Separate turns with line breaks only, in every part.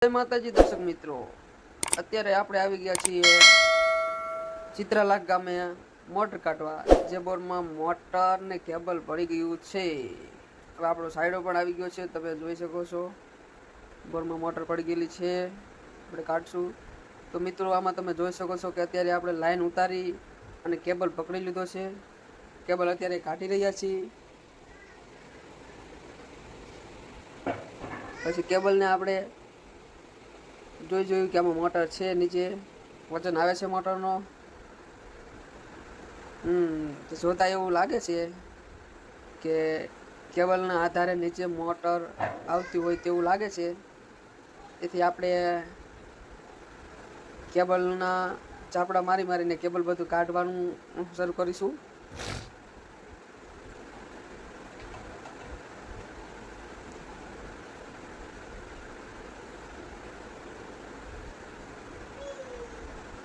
જય માતાજી દર્શક મિત્રો, અત્યારે આપણે આવી ગયા છીએ ચિત્રાલાખ ગામે મોટર કાઢવા. જે બોરમાં મોટર ને કેબલ પડી ગયું છે. હવે આપણો સાઈડો પણ આવી ગયો છે, તમે જોઈ શકો છો. બોરમાં મોટર પડી ગયેલી છે, આપણે કાઢશું. તો મિત્રો આમાં તમે જોઈ શકો છો કે અત્યારે આપણે લાઈન ઉતારી અને કેબલ પકડી લીધો છે. કેબલ અત્યારે કાઢી રહ્યા છીએ. પછી કેબલને આપણે જોયું કે આમાં મોટર છે, નીચે વજન આવે છે મોટરનો. જોતા એવું લાગે છે કે કેબલના આધારે નીચે મોટર આવતી હોય તેવું લાગે છે. તેથી આપણે કેબલના ચાપડા મારીને કેબલ બધું કાઢવાનું શરૂ કરીશું.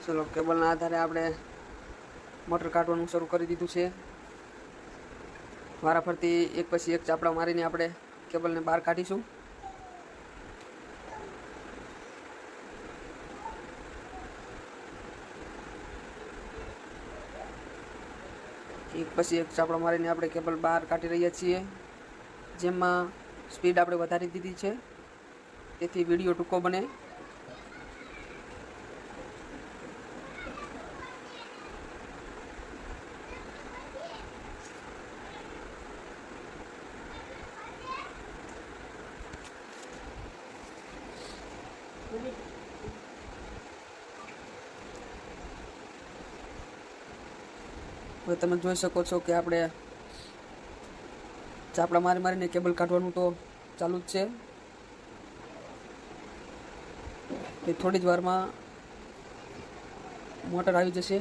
ચલો, કેબલના આધારે આપણે મોટર કાઢવાનું શરૂ કરી દીધું છે. વારાફરતી એક પછી એક ચાપડા મારીને આપણે કેબલને બહાર કાઢીશું. એક પછી એક ચાપડા મારીને આપણે કેબલ બહાર કાઢી રહ્યા છીએ. જેમાં સ્પીડ આપણે વધારી દીધી છે, તેથી વિડીયો ટૂંકો બને. હવે તમે જોઈ શકો છો કે આપણે ચાપડા મારીને કેબલ કાઢવાનું તો ચાલુ જ છે. એ થોડી જ વારમાં મોટર આવી જશે.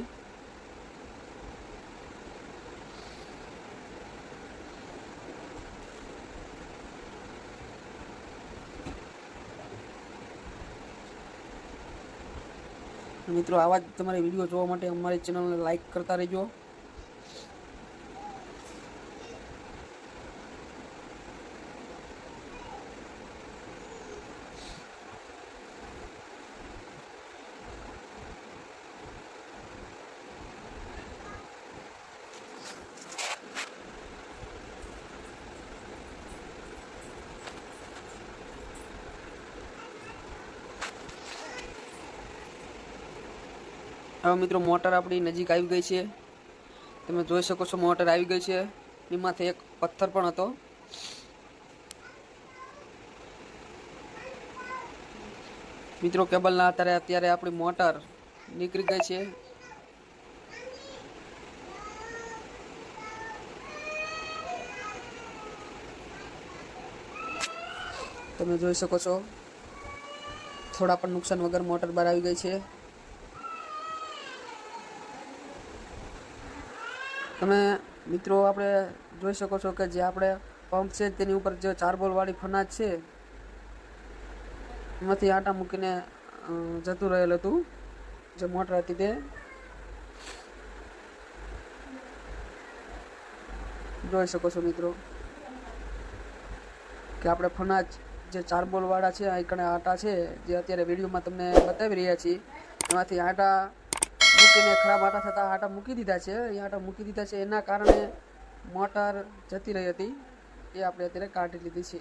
મિત્રો, આવા જ તમારે વિડીયો જોવા માટે અમારી ચેનલને લાઈક કરતા રહેજો. હવે મિત્રો, મોટર આપણી નજીક આવી ગઈ છે. તમે જોઈ શકો છો મોટર આવી ગઈ છે. એમાંથી એક પથ્થર પણ હતો. મિત્રો, કેબલના આધારે અત્યારે આપણી મોટર નીકળી ગઈ છે. તમે જોઈ શકો છો થોડા પણ નુકસાન વગર મોટર બહાર આવી ગઈ છે. તમે મિત્રો આપણે જોઈ શકો છો કે જે આપણે પંપ છે તેની ઉપર જે 4 બોલવાળી ફનાજ છે, એમાંથી આટા મૂકીને જતું રહેલ હતું જે મોટર હતી તે. જોઈ શકો છો મિત્રો કે આપણે ફનાજ જે 4 બોલવાળા છે, આ આટા છે જે અત્યારે વિડીયોમાં તમને બતાવી રહ્યા છીએ, એમાંથી આટા મૂકીને ખરાબ આટા થતા આટા મૂકી દીધા છે. એ આટા મૂકી દીધા છે, એના કારણે મોટર જતી રહી હતી. એ આપણે અત્યારે કાઢી લીધી છે.